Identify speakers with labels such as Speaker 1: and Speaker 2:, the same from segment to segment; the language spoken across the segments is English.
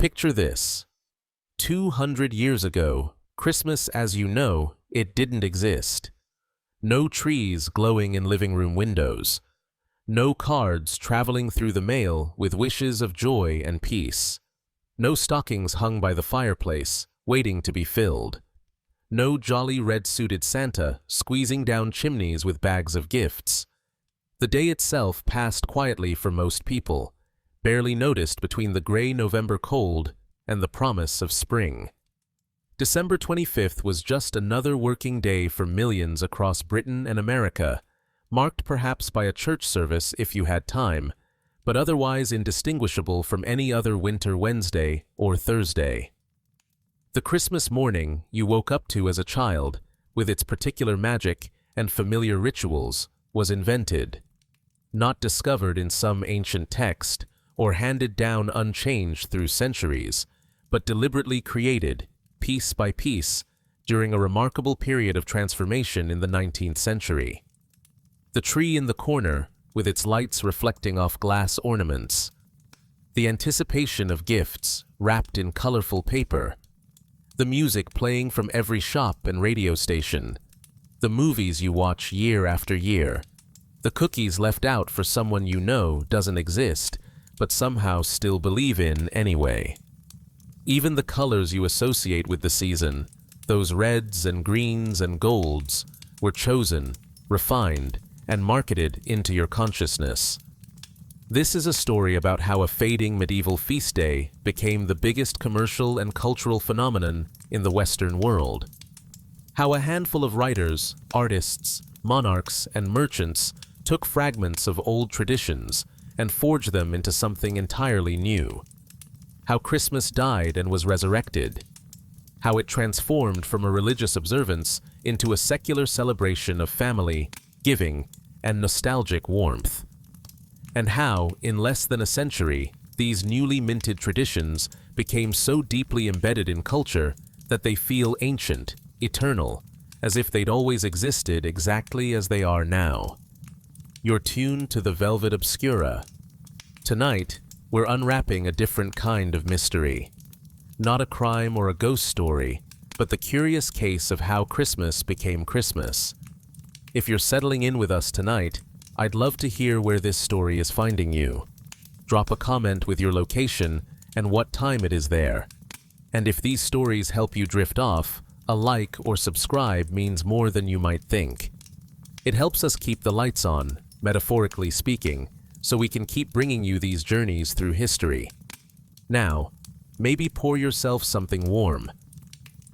Speaker 1: Picture this. 200 years ago, Christmas as you know, it didn't exist. No trees glowing in living room windows. No cards traveling through the mail with wishes of joy and peace. No stockings hung by the fireplace, waiting to be filled. No jolly red-suited Santa squeezing down chimneys with bags of gifts. The day itself passed quietly for most people, barely noticed between the gray November cold and the promise of spring. December 25th was just another working day for millions across Britain and America, marked perhaps by a church service if you had time, but otherwise indistinguishable from any other winter Wednesday or Thursday. The Christmas morning you woke up to as a child, with its particular magic and familiar rituals, was invented, not discovered in some ancient text or handed down unchanged through centuries, but deliberately created, piece by piece, during a remarkable period of transformation in the 19th century. The tree in the corner, with its lights reflecting off glass ornaments. The anticipation of gifts, wrapped in colorful paper. The music playing from every shop and radio station. The movies you watch year after year. The cookies left out for someone you know doesn't exist, but somehow still believe in anyway. Even the colors you associate with the season, those reds and greens and golds, were chosen, refined, and marketed into your consciousness. This is a story about how a fading medieval feast day became the biggest commercial and cultural phenomenon in the Western world. How a handful of writers, artists, monarchs, and merchants took fragments of old traditions and forged them into something entirely new. How Christmas died and was resurrected. How it transformed from a religious observance into a secular celebration of family, giving, and nostalgic warmth. And how, in less than a century, these newly minted traditions became so deeply embedded in culture that they feel ancient, eternal, as if they'd always existed exactly as they are now. You're tuned to the Velvet Obscura. Tonight, we're unwrapping a different kind of mystery. Not a crime or a ghost story, but the curious case of how Christmas became Christmas. If you're settling in with us tonight, I'd love to hear where this story is finding you. Drop a comment with your location and what time it is there. And if these stories help you drift off, a like or subscribe means more than you might think. It helps us keep the lights on, metaphorically speaking, so we can keep bringing you these journeys through history. Now, maybe pour yourself something warm.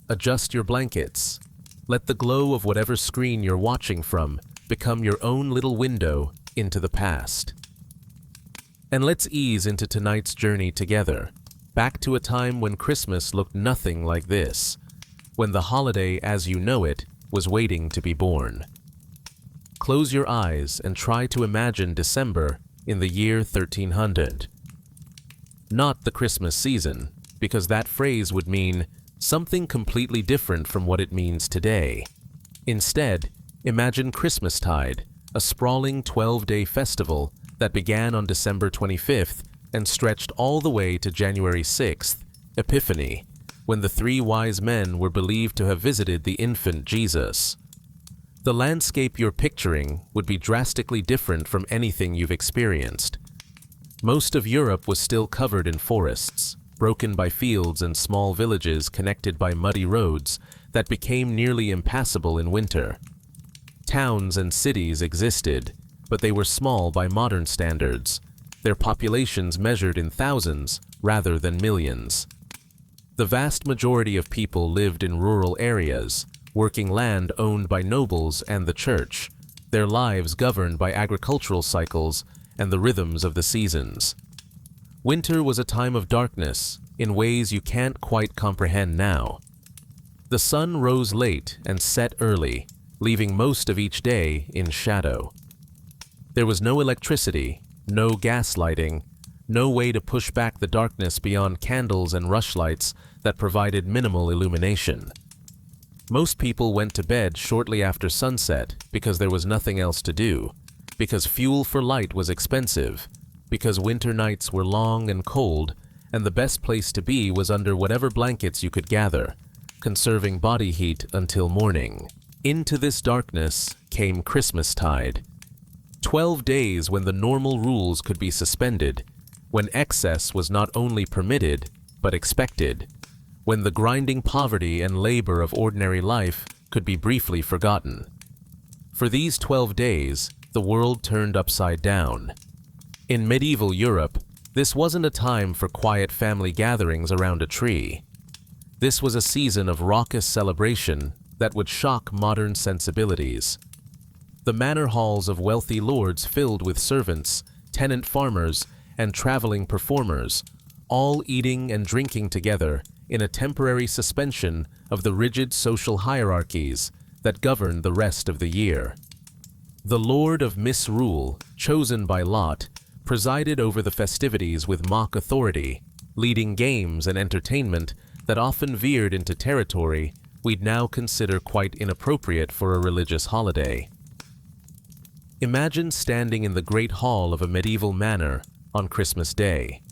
Speaker 1: Adjust your blankets. Let the glow of whatever screen you're watching from become your own little window into the past. And let's ease into tonight's journey together, back to a time when Christmas looked nothing like this, when the holiday as you know it was waiting to be born. Close your eyes and try to imagine December in the year 1300. Not the Christmas season, because that phrase would mean something completely different from what it means today. Instead, imagine Christmastide, a sprawling 12-day festival that began on December 25th and stretched all the way to January 6th, Epiphany, when the three wise men were believed to have visited the infant Jesus. The landscape you're picturing would be drastically different from anything you've experienced. Most of Europe was still covered in forests, broken by fields and small villages connected by muddy roads that became nearly impassable in winter. Towns and cities existed, but they were small by modern standards, their populations measured in thousands rather than millions. The vast majority of people lived in rural areas, working land owned by nobles and the church, their lives governed by agricultural cycles and the rhythms of the seasons. Winter was a time of darkness in ways you can't quite comprehend now. The sun rose late and set early, leaving most of each day in shadow. There was no electricity, no gas lighting, no way to push back the darkness beyond candles and rushlights that provided minimal illumination. Most people went to bed shortly after sunset because there was nothing else to do, because fuel for light was expensive, because winter nights were long and cold, and the best place to be was under whatever blankets you could gather, conserving body heat until morning. Into this darkness came Christmastide. 12 days when the normal rules could be suspended, when excess was not only permitted, but expected, when the grinding poverty and labor of ordinary life could be briefly forgotten. For these 12 days, the world turned upside down. In medieval Europe, this wasn't a time for quiet family gatherings around a tree. This was a season of raucous celebration that would shock modern sensibilities. The manor halls of wealthy lords filled with servants, tenant farmers, and traveling performers, all eating and drinking together in a temporary suspension of the rigid social hierarchies that governed the rest of the year. The Lord of Misrule, chosen by lot, presided over the festivities with mock authority, leading games and entertainment that often veered into territory we'd now consider quite inappropriate for a religious holiday. Imagine standing in the great hall of a medieval manor on Christmas Day.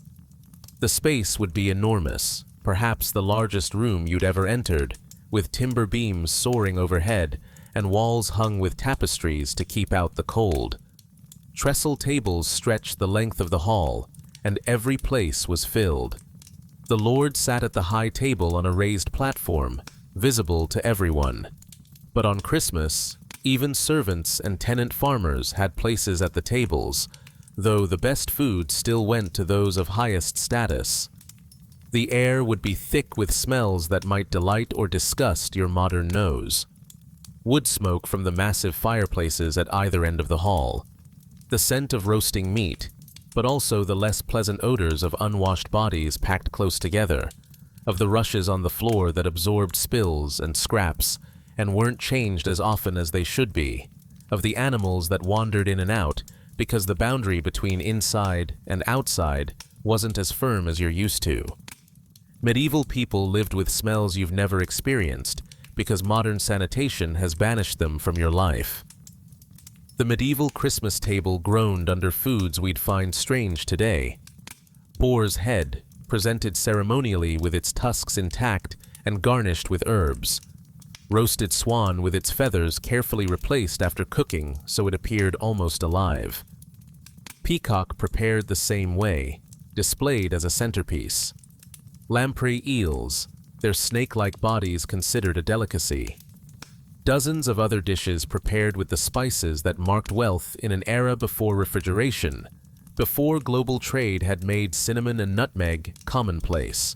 Speaker 1: The space would be enormous, perhaps the largest room you'd ever entered, with timber beams soaring overhead and walls hung with tapestries to keep out the cold. Trestle tables stretched the length of the hall, and every place was filled. The Lord sat at the high table on a raised platform, visible to everyone. But on Christmas, even servants and tenant farmers had places at the tables, though the best food still went to those of highest status. The air would be thick with smells that might delight or disgust your modern nose. Wood smoke from the massive fireplaces at either end of the hall, the scent of roasting meat, but also the less pleasant odors of unwashed bodies packed close together, of the rushes on the floor that absorbed spills and scraps and weren't changed as often as they should be, of the animals that wandered in and out because the boundary between inside and outside wasn't as firm as you're used to. Medieval people lived with smells you've never experienced because modern sanitation has banished them from your life. The medieval Christmas table groaned under foods we'd find strange today. Boar's head, presented ceremonially with its tusks intact and garnished with herbs. Roasted swan with its feathers carefully replaced after cooking so it appeared almost alive. Peacock prepared the same way, displayed as a centerpiece. Lamprey eels, their snake-like bodies considered a delicacy. Dozens of other dishes prepared with the spices that marked wealth in an era before refrigeration, before global trade had made cinnamon and nutmeg commonplace.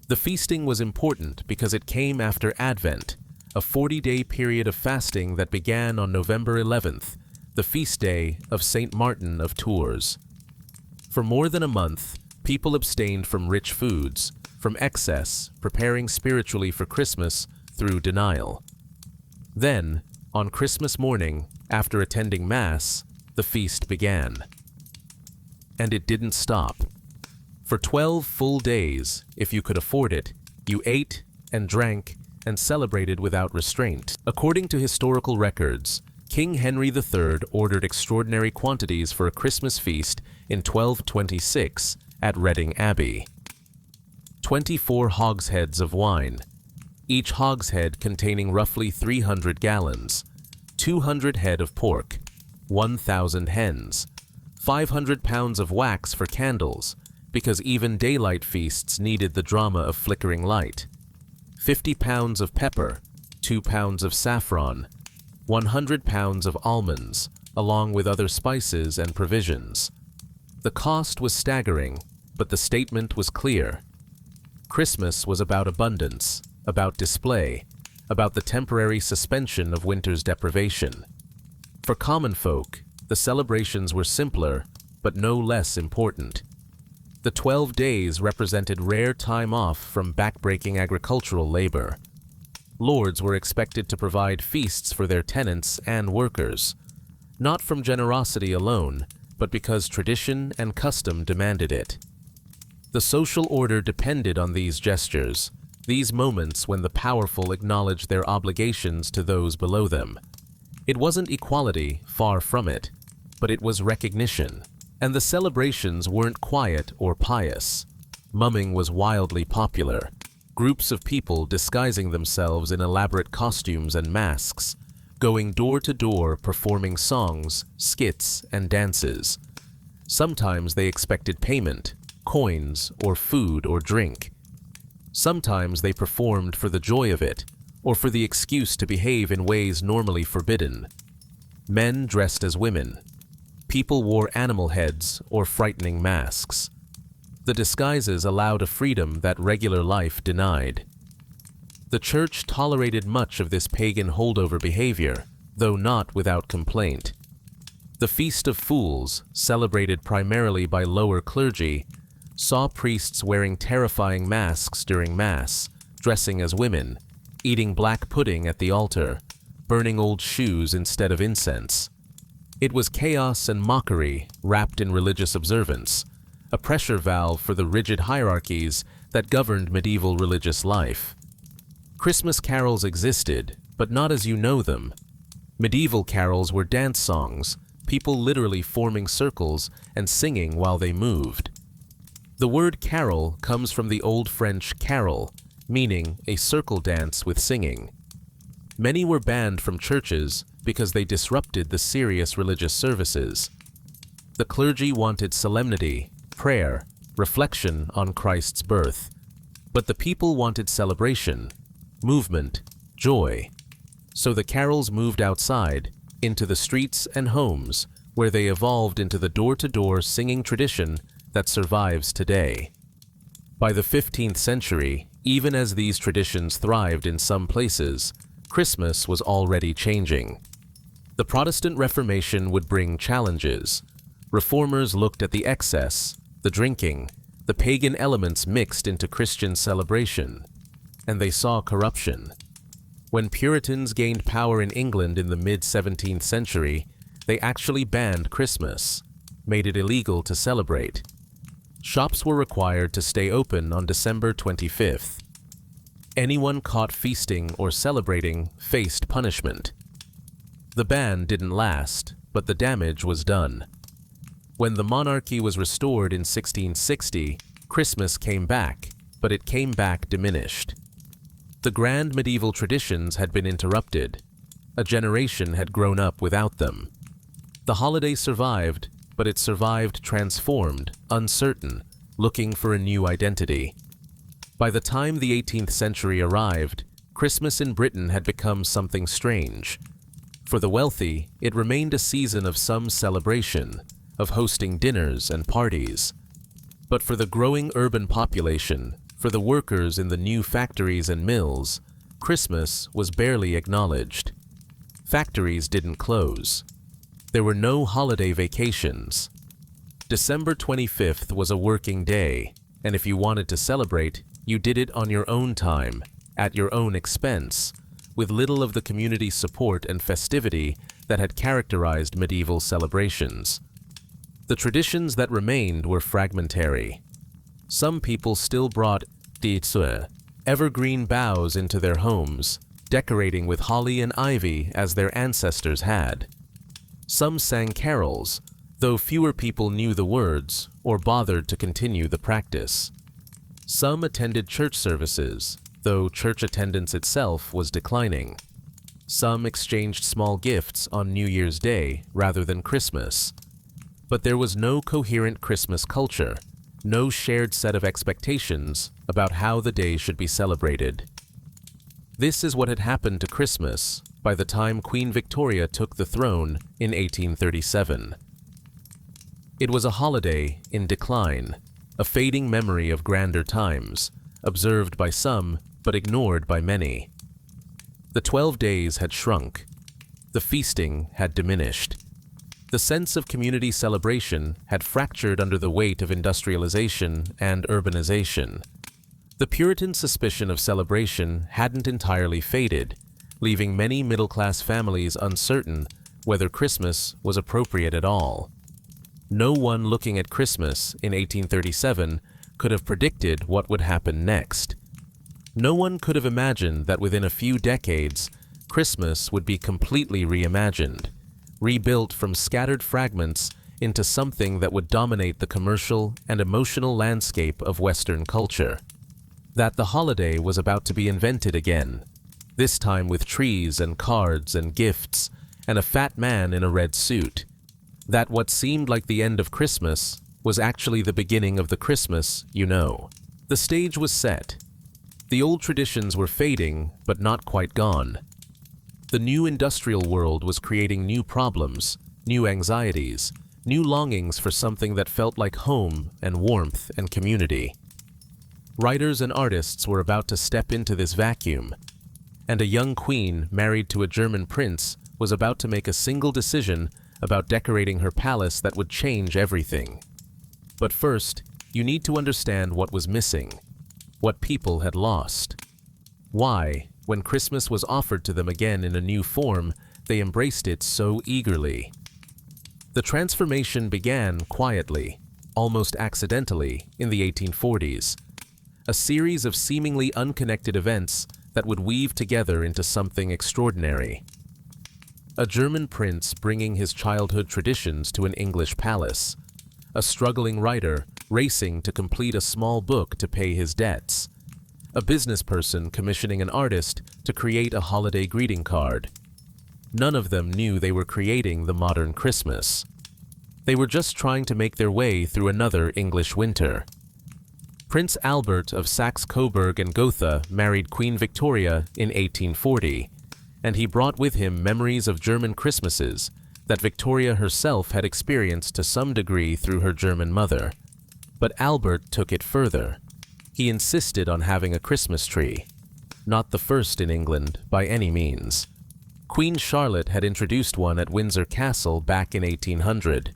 Speaker 1: The feasting was important because it came after Advent, a 40-day period of fasting that began on November 11th, the feast day of Saint Martin of Tours. For more than a month, people abstained from rich foods, from excess, preparing spiritually for Christmas through denial. Then, on Christmas morning, after attending Mass, the feast began. And it didn't stop. For 12 full days, if you could afford it, you ate and drank and celebrated without restraint. According to historical records, King Henry III ordered extraordinary quantities for a Christmas feast in 1226 at Reading Abbey. 24 hogsheads of wine, each hogshead containing roughly 300 gallons, 200 head of pork, 1,000 hens, 500 pounds of wax for candles, because even daylight feasts needed the drama of flickering light, 50 pounds of pepper, 2 pounds of saffron, 100 pounds of almonds, along with other spices and provisions. The cost was staggering, but the statement was clear. Christmas was about abundance, about display, about the temporary suspension of winter's deprivation. For common folk, the celebrations were simpler, but no less important. The 12 days represented rare time off from backbreaking agricultural labor. Lords were expected to provide feasts for their tenants and workers, not from generosity alone, but because tradition and custom demanded it. The social order depended on these gestures, these moments when the powerful acknowledged their obligations to those below them. It wasn't equality, far from it, but it was recognition. And the celebrations weren't quiet or pious. mumming was wildly popular. Groups of people disguising themselves in elaborate costumes and masks, going door to door performing songs, skits, and dances. Sometimes they expected payment, coins, or food or drink. Sometimes they performed for the joy of it, or for the excuse to behave in ways normally forbidden. Men dressed as women. People wore animal heads or frightening masks. The disguises allowed a freedom that regular life denied. The church tolerated much of this pagan holdover behavior, though not without complaint. The Feast of Fools, celebrated primarily by lower clergy, saw priests wearing terrifying masks during Mass, dressing as women, eating black pudding at the altar, burning old shoes instead of incense. It was chaos and mockery wrapped in religious observance, a pressure valve for the rigid hierarchies that governed medieval religious life. Christmas carols existed, but not as you know them. Medieval carols were dance songs, people literally forming circles and singing while they moved. The word carol comes from the Old French carol, meaning a circle dance with singing. Many were banned from churches because they disrupted the serious religious services. The clergy wanted solemnity, prayer, reflection on Christ's birth. But the people wanted celebration, movement, joy. So the carols moved outside, into the streets and homes, where they evolved into the door-to-door singing tradition that survives today. By the 15th century, even as these traditions thrived in some places, Christmas was already changing. The Protestant Reformation would bring challenges. Reformers looked at the excess, the drinking, the pagan elements mixed into Christian celebration, and they saw corruption. When Puritans gained power in England in the mid-17th century, they actually banned Christmas, made it illegal to celebrate. Shops were required to stay open on December 25th. Anyone caught feasting or celebrating faced punishment. The ban didn't last, but the damage was done. When the monarchy was restored in 1660, Christmas came back, but it came back diminished. The grand medieval traditions had been interrupted. A generation had grown up without them. The holiday survived, but it survived transformed, uncertain, looking for a new identity. By the time the 18th century arrived, Christmas in Britain had become something strange. For the wealthy, it remained a season of some celebration, of hosting dinners and parties. But for the growing urban population, for the workers in the new factories and mills, Christmas was barely acknowledged. Factories didn't close. There were no holiday vacations. December 25th was a working day, and if you wanted to celebrate, you did it on your own time, at your own expense, with little of the community support and festivity that had characterized medieval celebrations. The traditions that remained were fragmentary. Some people still brought evergreen boughs into their homes, decorating with holly and ivy as their ancestors had. Some sang carols, though fewer people knew the words or bothered to continue the practice. Some attended church services, though church attendance itself was declining. Some exchanged small gifts on New Year's Day rather than Christmas. But there was no coherent Christmas culture, no shared set of expectations about how the day should be celebrated. This is what had happened to Christmas by the time Queen Victoria took the throne in 1837. It was a holiday in decline, a fading memory of grander times, observed by some but ignored by many. The 12 days had shrunk. The feasting had diminished. The sense of community celebration had fractured under the weight of industrialization and urbanization. The Puritan suspicion of celebration hadn't entirely faded, leaving many middle-class families uncertain whether Christmas was appropriate at all. No one looking at Christmas in 1837 could have predicted what would happen next. No one could have imagined that within a few decades, Christmas would be completely reimagined, rebuilt from scattered fragments into something that would dominate the commercial and emotional landscape of Western culture. That the holiday was about to be invented again, this time with trees and cards and gifts and a fat man in a red suit. That what seemed like the end of Christmas was actually the beginning of the Christmas you know. The stage was set. The old traditions were fading, but not quite gone. The new industrial world was creating new problems, new anxieties, new longings for something that felt like home and warmth and community. Writers and artists were about to step into this vacuum, and a young queen married to a German prince was about to make a single decision about decorating her palace that would change everything. But first, you need to understand what was missing, what people had lost. Why, when Christmas was offered to them again in a new form, they embraced it so eagerly. The transformation began quietly, almost accidentally, in the 1840s. A series of seemingly unconnected events that would weave together into something extraordinary. A German prince bringing his childhood traditions to an English palace. A struggling writer racing to complete a small book to pay his debts. A business person commissioning an artist to create a holiday greeting card. None of them knew they were creating the modern Christmas. They were just trying to make their way through another English winter. Prince Albert of Saxe-Coburg and Gotha married Queen Victoria in 1840, and he brought with him memories of German Christmases that Victoria herself had experienced to some degree through her German mother. But Albert took it further. He insisted on having a Christmas tree. Not the first in England, by any means. Queen Charlotte had introduced one at Windsor Castle back in 1800.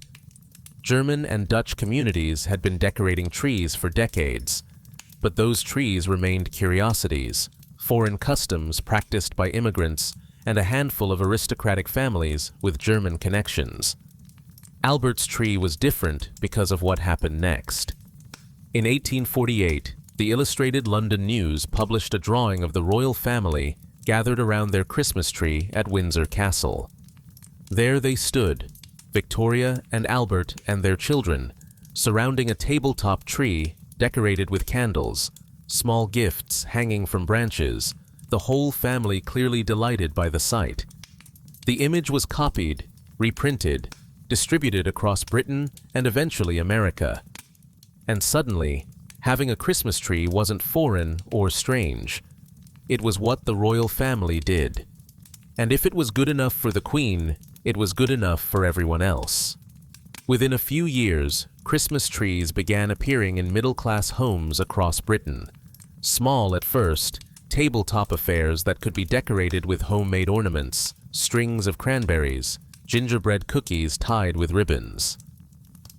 Speaker 1: German and Dutch communities had been decorating trees for decades, but those trees remained curiosities, foreign customs practiced by immigrants, and a handful of aristocratic families with German connections. Albert's tree was different because of what happened next. In 1848, the Illustrated London News published a drawing of the royal family gathered around their Christmas tree at Windsor Castle. There they stood, Victoria and Albert and their children, surrounding a tabletop tree decorated with candles, small gifts hanging from branches, the whole family clearly delighted by the sight. The image was copied, reprinted, distributed across Britain and eventually America. And suddenly, having a Christmas tree wasn't foreign or strange. It was what the royal family did. And if it was good enough for the Queen, it was good enough for everyone else. Within a few years, Christmas trees began appearing in middle-class homes across Britain. Small at first, tabletop affairs that could be decorated with homemade ornaments, strings of cranberries, gingerbread cookies tied with ribbons.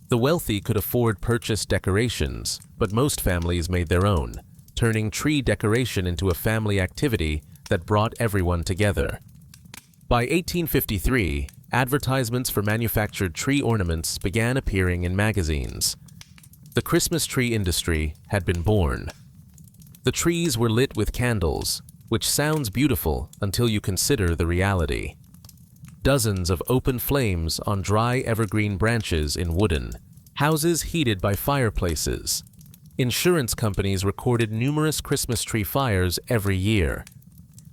Speaker 1: The wealthy could afford purchased decorations, but most families made their own, turning tree decoration into a family activity that brought everyone together. By 1853, advertisements for manufactured tree ornaments began appearing in magazines. The Christmas tree industry had been born. The trees were lit with candles, which sounds beautiful until you consider the reality. Dozens of open flames on dry evergreen branches in wooden, houses heated by fireplaces. Insurance companies recorded numerous Christmas tree fires every year.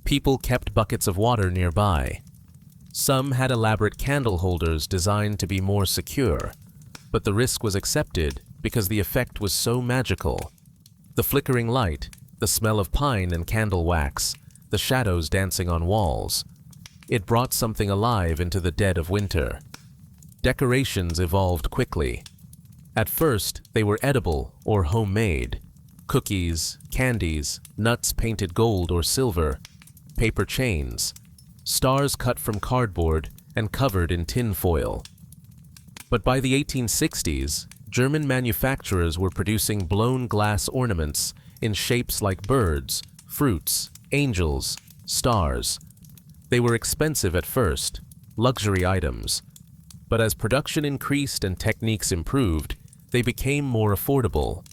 Speaker 1: People kept buckets of water nearby. Some had elaborate candle holders designed to be more secure, but the risk was accepted because the effect was so magical. The flickering light, the smell of pine and candle wax, the shadows dancing on walls. It brought something alive into the dead of winter. Decorations evolved quickly. At first, they were edible or homemade. Cookies, candies, nuts painted gold or silver, paper chains, stars cut from cardboard and covered in tin foil. But by the 1860s, German manufacturers were producing blown glass ornaments in shapes like birds, fruits, angels, stars. They were expensive at first, luxury items. But as production increased and techniques improved, they became more affordable.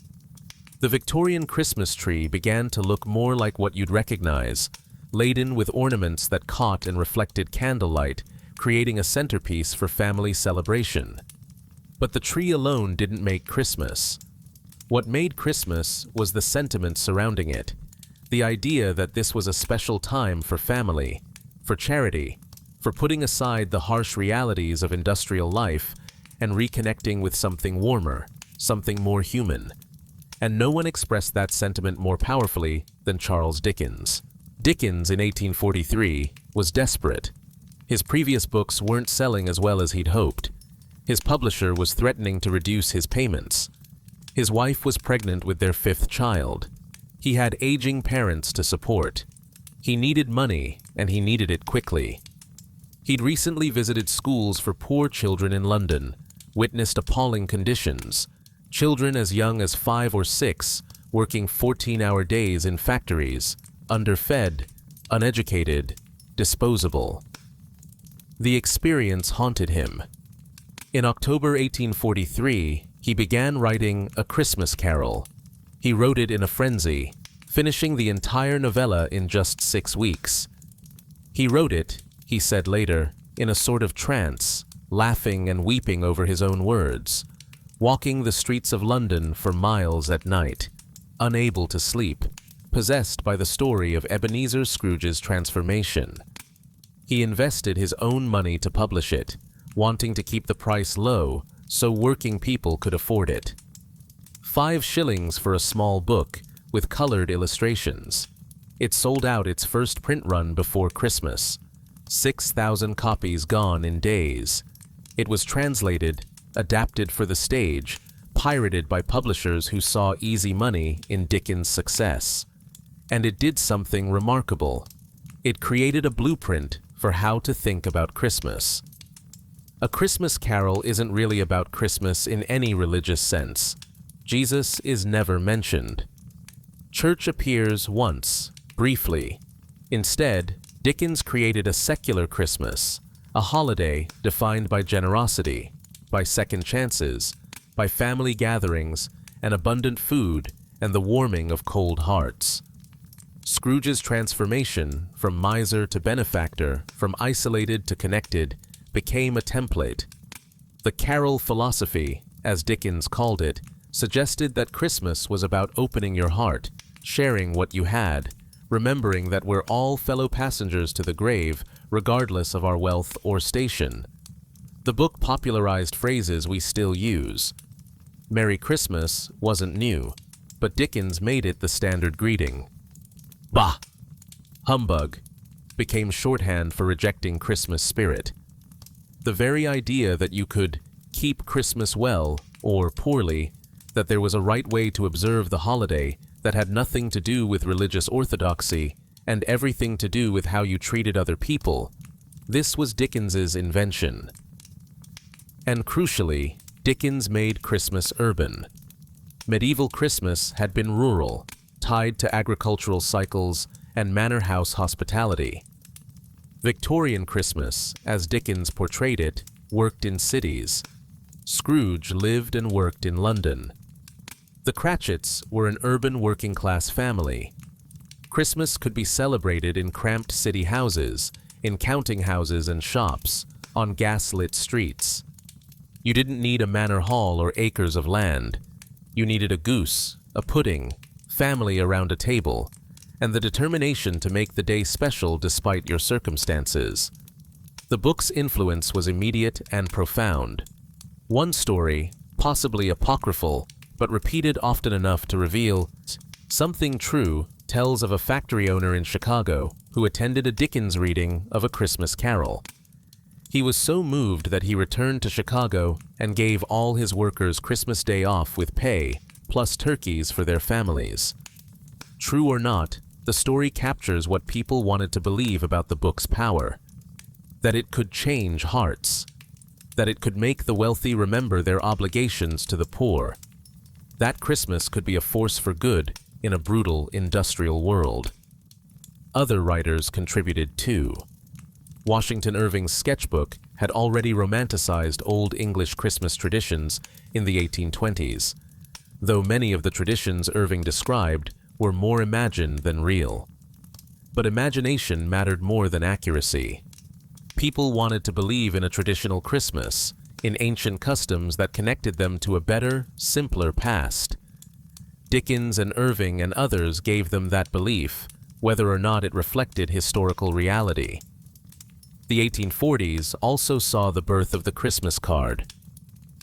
Speaker 1: The Victorian Christmas tree began to look more like what you'd recognize, laden with ornaments that caught and reflected candlelight, creating a centerpiece for family celebration. But the tree alone didn't make Christmas. What made Christmas was the sentiment surrounding it, the idea that this was a special time for family, for charity, for putting aside the harsh realities of industrial life and reconnecting with something warmer, something more human. And no one expressed that sentiment more powerfully than Charles Dickens. Dickens, in 1843, was desperate. His previous books weren't selling as well as he'd hoped. His publisher was threatening to reduce his payments. His wife was pregnant with their 5th child. He had aging parents to support. He needed money, and he needed it quickly. He'd recently visited schools for poor children in London, witnessed appalling conditions, children as young as 5 or 6 working 14-hour days in factories, underfed, uneducated, disposable. The experience haunted him. In October 1843, he began writing A Christmas Carol. He wrote it in a frenzy, finishing the entire novella in just 6 weeks. He wrote it, he said later, in a sort of trance, laughing and weeping over his own words, walking the streets of London for miles at night, unable to sleep, possessed by the story of Ebenezer Scrooge's transformation. He invested his own money to publish it, wanting to keep the price low so working people could afford it. 5 shillings for a small book with colored illustrations. It sold out its first print run before Christmas. 6,000 copies gone in days. It was translated, adapted for the stage, pirated by publishers who saw easy money in Dickens' success. And it did something remarkable. It created a blueprint for how to think about Christmas. A Christmas Carol isn't really about Christmas in any religious sense. Jesus is never mentioned. Church appears once, briefly. Instead, Dickens created a secular Christmas, a holiday defined by generosity, by second chances, by family gatherings and abundant food and the warming of cold hearts. Scrooge's transformation from miser to benefactor, from isolated to connected, became a template. The carol philosophy, as Dickens called it, suggested that Christmas was about opening your heart, sharing what you had, remembering that we're all fellow passengers to the grave, regardless of our wealth or station. The book popularized phrases we still use. Merry Christmas wasn't new, but Dickens made it the standard greeting. Bah! Humbug became shorthand for rejecting Christmas spirit. The very idea that you could keep Christmas well or poorly, that there was a right way to observe the holiday that had nothing to do with religious orthodoxy and everything to do with how you treated other people, this was Dickens's invention. And crucially, Dickens made Christmas urban. Medieval Christmas had been rural, tied to agricultural cycles and manor house hospitality. Victorian Christmas, as Dickens portrayed it, worked in cities. Scrooge lived and worked in London. The Cratchits were an urban working-class family. Christmas could be celebrated in cramped city houses, in counting houses and shops, on gas-lit streets. You didn't need a manor hall or acres of land. You needed a goose, a pudding, family around a table, and the determination to make the day special despite your circumstances. The book's influence was immediate and profound. One story, possibly apocryphal, but repeated often enough to reveal something true, tells of a factory owner in Chicago who attended a Dickens reading of A Christmas Carol. He was so moved that he returned to Chicago and gave all his workers Christmas Day off with pay, plus turkeys for their families. True or not, the story captures what people wanted to believe about the book's power. That it could change hearts. That it could make the wealthy remember their obligations to the poor. That Christmas could be a force for good in a brutal industrial world. Other writers contributed too. Washington Irving's sketchbook had already romanticized Old English Christmas traditions in the 1820s, though many of the traditions Irving described were more imagined than real. But imagination mattered more than accuracy. People wanted to believe in a traditional Christmas, in ancient customs that connected them to a better, simpler past. Dickens and Irving and others gave them that belief, whether or not it reflected historical reality. The 1840s also saw the birth of the Christmas card.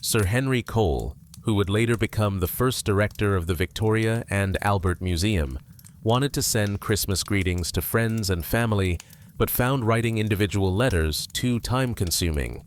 Speaker 1: Sir Henry Cole, who would later become the first director of the Victoria and Albert Museum, wanted to send Christmas greetings to friends and family, but found writing individual letters too time-consuming.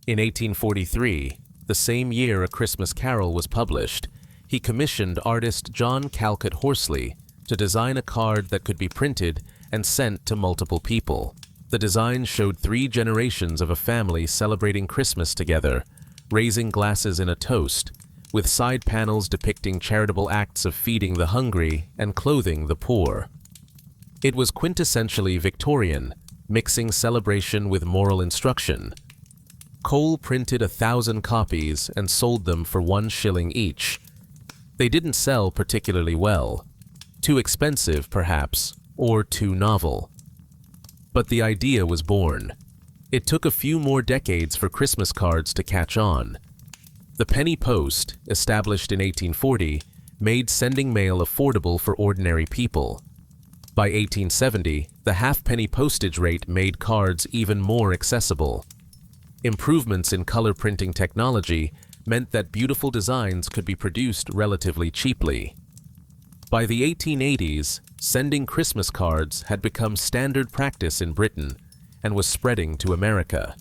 Speaker 1: In 1843, the same year A Christmas Carol was published, he commissioned artist John Calcutt Horsley to design a card that could be printed and sent to multiple people. The design showed 3 generations of a family celebrating Christmas together, raising glasses in a toast, with side panels depicting charitable acts of feeding the hungry and clothing the poor. It was quintessentially Victorian, mixing celebration with moral instruction. Cole printed 1,000 copies and sold them for 1 shilling each. They didn't sell particularly well. Too expensive, perhaps, or too novel. But the idea was born. It took a few more decades for Christmas cards to catch on. The penny post, established in 1840, made sending mail affordable for ordinary people. By 1870, the halfpenny postage rate made cards even more accessible. Improvements in color printing technology meant that beautiful designs could be produced relatively cheaply. By the 1880s, sending Christmas cards had become standard practice in Britain and was spreading to America.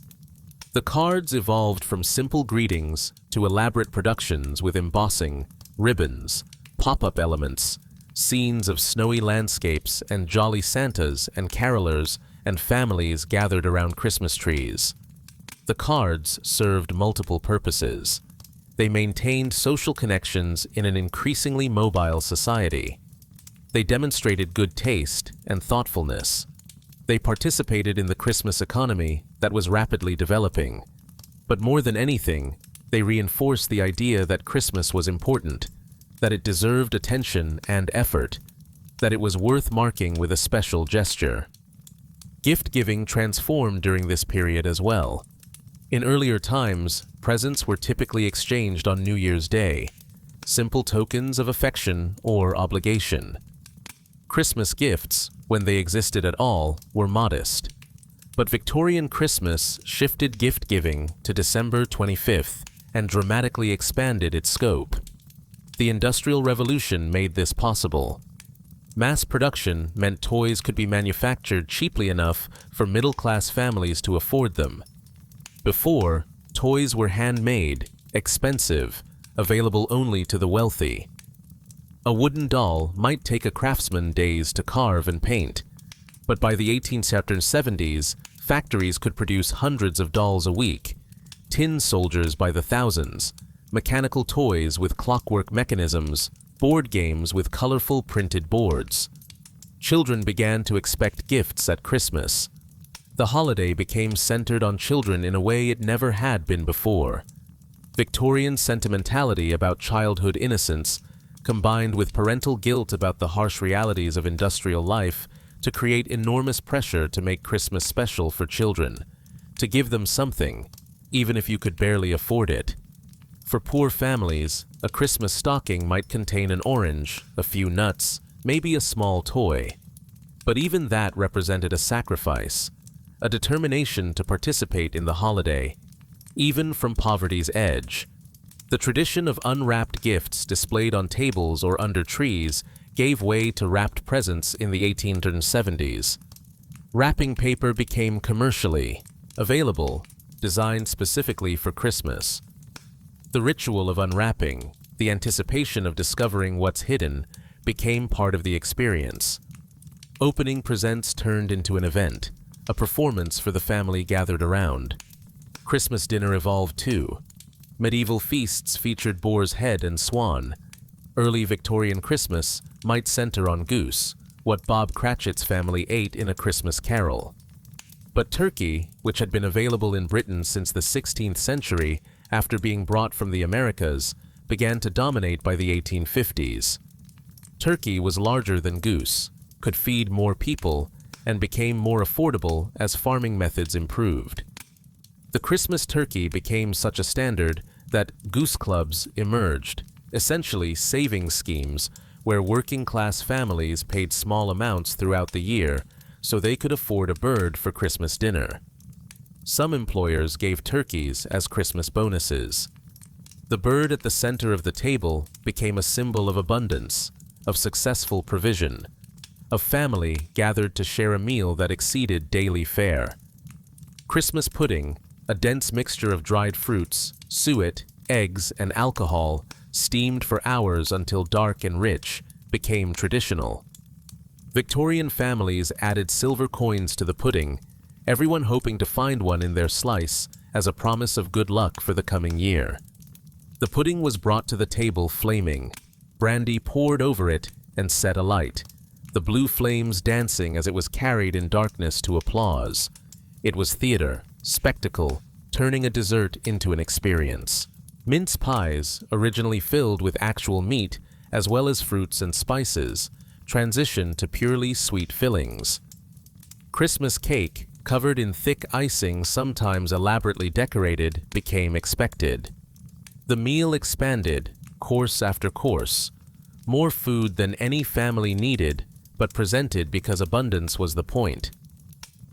Speaker 1: The cards evolved from simple greetings to elaborate productions with embossing, ribbons, pop-up elements, scenes of snowy landscapes and jolly Santas and carolers and families gathered around Christmas trees. The cards served multiple purposes. They maintained social connections in an increasingly mobile society. They demonstrated good taste and thoughtfulness. They participated in the Christmas economy that was rapidly developing. But more than anything, they reinforced the idea that Christmas was important, that it deserved attention and effort, that it was worth marking with a special gesture. Gift-giving transformed during this period as well. In earlier times, presents were typically exchanged on New Year's Day, simple tokens of affection or obligation. Christmas gifts, when they existed at all, were modest. But Victorian Christmas shifted gift-giving to December 25th and dramatically expanded its scope. The Industrial Revolution made this possible. Mass production meant toys could be manufactured cheaply enough for middle-class families to afford them. Before, toys were handmade, expensive, available only to the wealthy. A wooden doll might take a craftsman days to carve and paint, but by the 1870s, factories could produce hundreds of dolls a week, tin soldiers by the thousands, mechanical toys with clockwork mechanisms, board games with colorful printed boards. Children began to expect gifts at Christmas. The holiday became centered on children in a way it never had been before. Victorian sentimentality about childhood innocence combined with parental guilt about the harsh realities of industrial life to create enormous pressure to make Christmas special for children, to give them something, even if you could barely afford it. For poor families, a Christmas stocking might contain an orange, a few nuts, maybe a small toy. But even that represented a sacrifice, a determination to participate in the holiday, even from poverty's edge. The tradition of unwrapped gifts displayed on tables or under trees gave way to wrapped presents in the 1870s. Wrapping paper became commercially available, designed specifically for Christmas. The ritual of unwrapping, the anticipation of discovering what's hidden, became part of the experience. Opening presents turned into an event, a performance for the family gathered around. Christmas dinner evolved too. Medieval feasts featured boar's head and swan. Early Victorian Christmas might center on goose, what Bob Cratchit's family ate in A Christmas Carol. But turkey, which had been available in Britain since the 16th century after being brought from the Americas, began to dominate by the 1850s. Turkey was larger than goose, could feed more people, and became more affordable as farming methods improved. The Christmas turkey became such a standard that goose clubs emerged, essentially savings schemes where working-class families paid small amounts throughout the year so they could afford a bird for Christmas dinner. Some employers gave turkeys as Christmas bonuses. The bird at the center of the table became a symbol of abundance, of successful provision, of family gathered to share a meal that exceeded daily fare. Christmas pudding, a dense mixture of dried fruits, suet, eggs, and alcohol, steamed for hours until dark and rich, became traditional. Victorian families added silver coins to the pudding, everyone hoping to find one in their slice as a promise of good luck for the coming year. The pudding was brought to the table flaming, brandy poured over it and set alight, the blue flames dancing as it was carried in darkness to applause. It was theater, spectacle, turning a dessert into an experience. Mince pies, originally filled with actual meat as well as fruits and spices, transitioned to purely sweet fillings. Christmas cake, covered in thick icing sometimes elaborately decorated, became expected. The meal expanded, course after course, more food than any family needed, but presented because abundance was the point.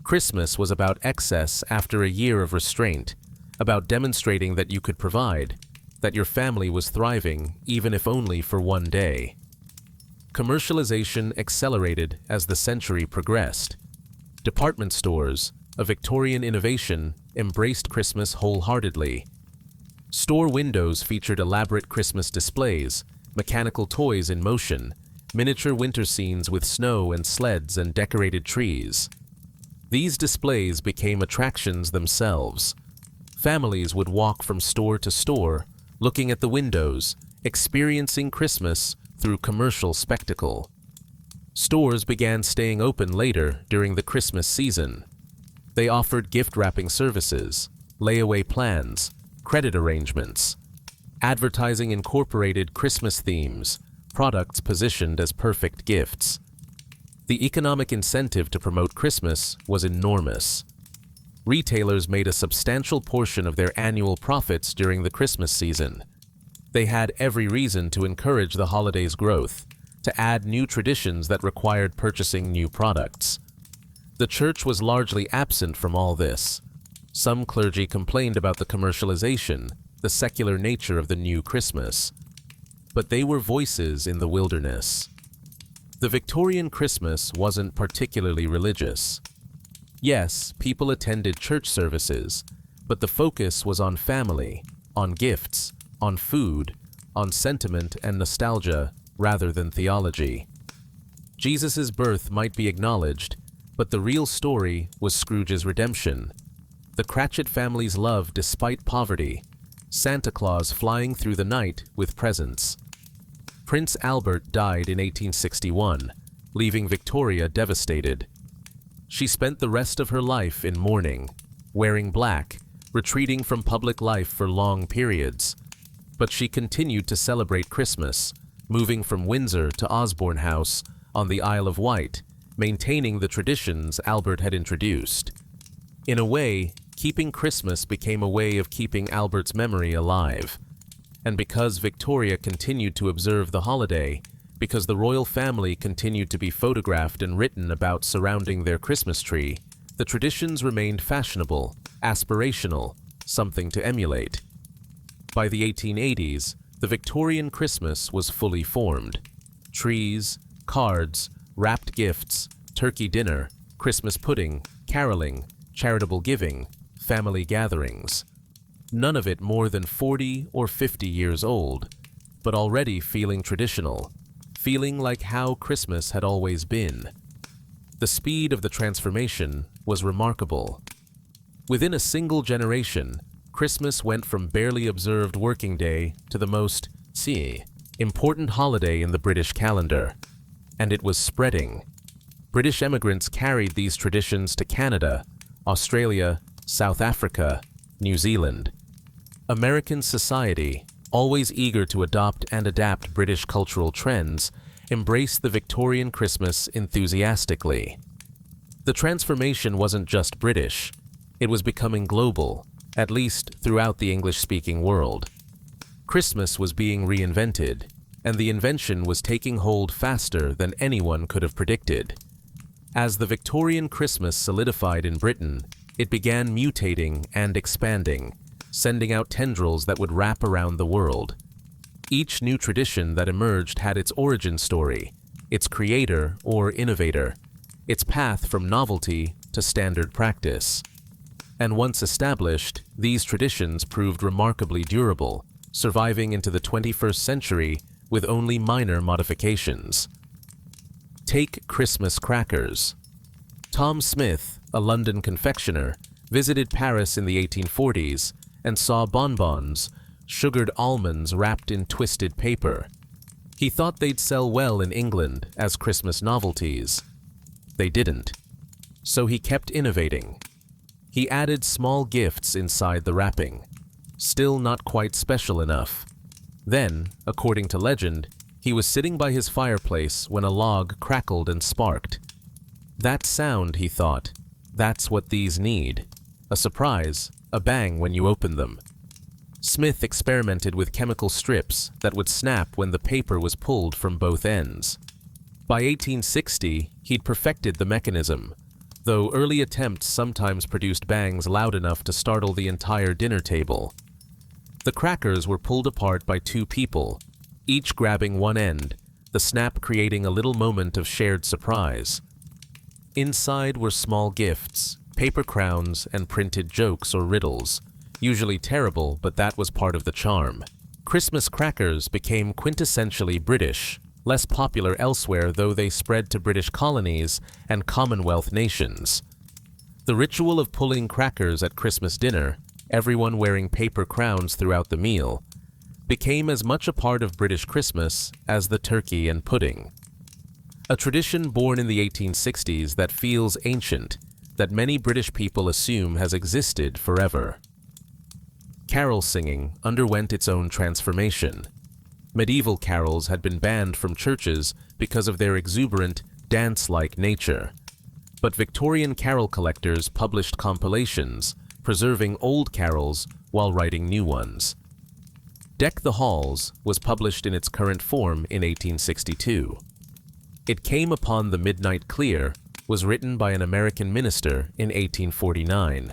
Speaker 1: Christmas was about excess after a year of restraint, about demonstrating that you could provide, that your family was thriving, even if only for one day. Commercialization accelerated as the century progressed. Department stores, a Victorian innovation, embraced Christmas wholeheartedly. Store windows featured elaborate Christmas displays, mechanical toys in motion, miniature winter scenes with snow and sleds and decorated trees. These displays became attractions themselves. Families would walk from store to store, looking at the windows, experiencing Christmas through commercial spectacle. Stores began staying open later during the Christmas season. They offered gift wrapping services, layaway plans, credit arrangements. Advertising incorporated Christmas themes, products positioned as perfect gifts. The economic incentive to promote Christmas was enormous. Retailers made a substantial portion of their annual profits during the Christmas season. They had every reason to encourage the holiday's growth, to add new traditions that required purchasing new products. The church was largely absent from all this. Some clergy complained about the commercialization, the secular nature of the new Christmas. But they were voices in the wilderness. The Victorian Christmas wasn't particularly religious. Yes, people attended church services, but the focus was on family, on gifts, on food, on sentiment and nostalgia rather than theology. Jesus' birth might be acknowledged, but the real story was Scrooge's redemption. The Cratchit family's love despite poverty, Santa Claus flying through the night with presents. Prince Albert died in 1861, leaving Victoria devastated. She spent the rest of her life in mourning, wearing black, retreating from public life for long periods. But she continued to celebrate Christmas, moving from Windsor to Osborne House on the Isle of Wight, maintaining the traditions Albert had introduced. In a way, keeping Christmas became a way of keeping Albert's memory alive. And because Victoria continued to observe the holiday, because the royal family continued to be photographed and written about surrounding their Christmas tree, the traditions remained fashionable, aspirational, something to emulate. By the 1880s, the Victorian Christmas was fully formed. Trees, cards, wrapped gifts, turkey dinner, Christmas pudding, caroling, charitable giving, family gatherings. None of it more than 40 or 50 years old, but already feeling traditional, feeling like how Christmas had always been. The speed of the transformation was remarkable. Within a single generation, Christmas went from barely observed working day to the most important holiday in the British calendar. And it was spreading. British immigrants carried these traditions to Canada, Australia, South Africa, New Zealand. American society, always eager to adopt and adapt British cultural trends, embraced the Victorian Christmas enthusiastically. The transformation wasn't just British. It was becoming global, at least throughout the English-speaking world. Christmas was being reinvented, and the invention was taking hold faster than anyone could have predicted. As the Victorian Christmas solidified in Britain, it began mutating and expanding, sending out tendrils that would wrap around the world. Each new tradition that emerged had its origin story, its creator or innovator, its path from novelty to standard practice. And once established, these traditions proved remarkably durable, surviving into the 21st century with only minor modifications. Take Christmas crackers. Tom Smith, a London confectioner, visited Paris in the 1840s and saw bonbons, sugared almonds wrapped in twisted paper. He thought they'd sell well in England as Christmas novelties. They didn't. So he kept innovating. He added small gifts inside the wrapping, still not quite special enough. Then, according to legend, he was sitting by his fireplace when a log crackled and sparked. That sound, he thought, that's what these need. A surprise, a bang when you open them. Smith experimented with chemical strips that would snap when the paper was pulled from both ends. By 1860, he'd perfected the mechanism, though early attempts sometimes produced bangs loud enough to startle the entire dinner table. The crackers were pulled apart by two people, each grabbing one end, the snap creating a little moment of shared surprise. Inside were small gifts, paper crowns, and printed jokes or riddles, usually terrible, but that was part of the charm. Christmas crackers became quintessentially British, less popular elsewhere though they spread to British colonies and Commonwealth nations. The ritual of pulling crackers at Christmas dinner, everyone wearing paper crowns throughout the meal, became as much a part of British Christmas as the turkey and pudding. A tradition born in the 1860s that feels ancient, that many British people assume has existed forever. Carol singing underwent its own transformation. Medieval carols had been banned from churches because of their exuberant, dance-like nature. But Victorian carol collectors published compilations, preserving old carols while writing new ones. Deck the Halls was published in its current form in 1862. It Came Upon the Midnight Clear was written by an American minister in 1849.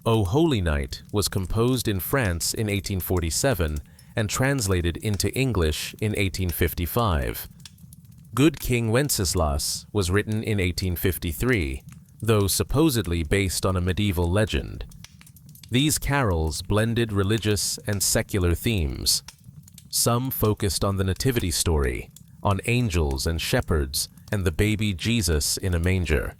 Speaker 1: O Holy Night was composed in France in 1847 and translated into English in 1855. Good King Wenceslas was written in 1853, though supposedly based on a medieval legend. These carols blended religious and secular themes. Some focused on the nativity story, on angels and shepherds, and the baby Jesus in a manger.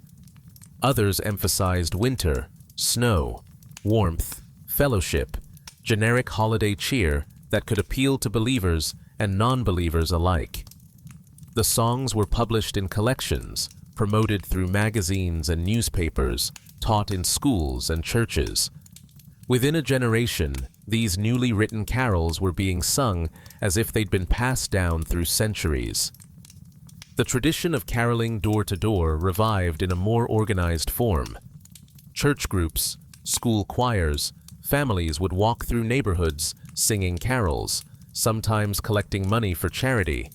Speaker 1: Others emphasized winter, snow, warmth, fellowship, generic holiday cheer that could appeal to believers and non-believers alike. The songs were published in collections, promoted through magazines and newspapers, taught in schools and churches. Within a generation, these newly written carols were being sung as if they'd been passed down through centuries. The tradition of caroling door to door revived in a more organized form. Church groups, school choirs, families would walk through neighborhoods singing carols, sometimes collecting money for charity,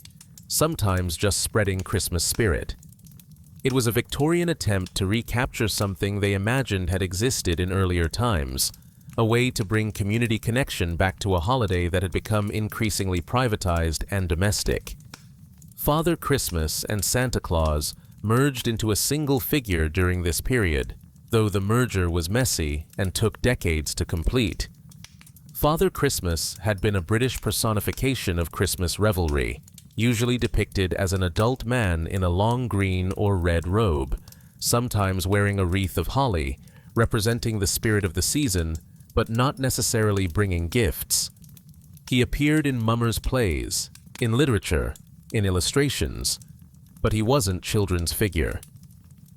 Speaker 1: sometimes just spreading Christmas spirit. It was a Victorian attempt to recapture something they imagined had existed in earlier times, a way to bring community connection back to a holiday that had become increasingly privatized and domestic. Father Christmas and Santa Claus merged into a single figure during this period, though the merger was messy and took decades to complete. Father Christmas had been a British personification of Christmas revelry, usually depicted as an adult man in a long green or red robe, sometimes wearing a wreath of holly, representing the spirit of the season, but not necessarily bringing gifts. He appeared in mummers' plays, in literature, in illustrations, but he wasn't children's figure.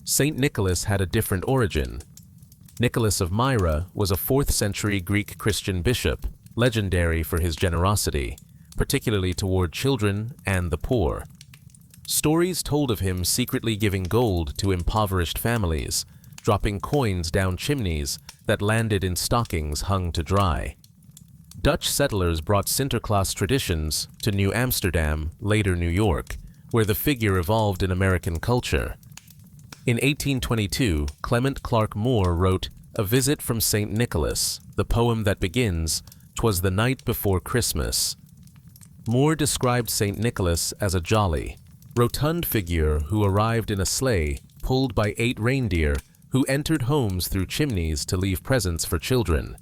Speaker 1: Saint Nicholas had a different origin. Nicholas of Myra was a 4th century Greek Christian bishop, legendary for his generosity, particularly toward children and the poor. Stories told of him secretly giving gold to impoverished families, dropping coins down chimneys that landed in stockings hung to dry. Dutch settlers brought Sinterklaas traditions to New Amsterdam, later New York, where the figure evolved in American culture. In 1822, Clement Clarke Moore wrote A Visit from St. Nicholas, the poem that begins, "'Twas the night before Christmas." Moore described St. Nicholas as a jolly, rotund figure who arrived in a sleigh pulled by 8 reindeer who entered homes through chimneys to leave presents for children.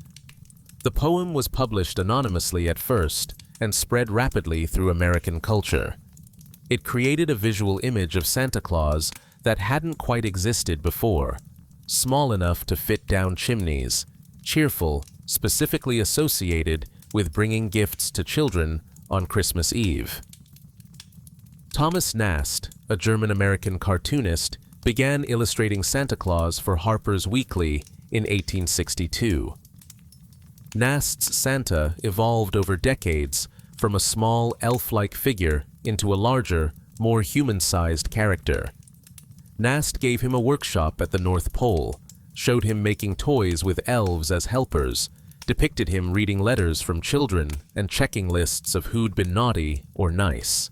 Speaker 1: The poem was published anonymously at first and spread rapidly through American culture. It created a visual image of Santa Claus that hadn't quite existed before, small enough to fit down chimneys, cheerful, specifically associated with bringing gifts to children on Christmas Eve. Thomas Nast, a German-American cartoonist, began illustrating Santa Claus for Harper's Weekly in 1862. Nast's Santa evolved over decades from a small elf-like figure into a larger, more human-sized character. Nast gave him a workshop at the North Pole, showed him making toys with elves as helpers, depicted him reading letters from children and checking lists of who'd been naughty or nice.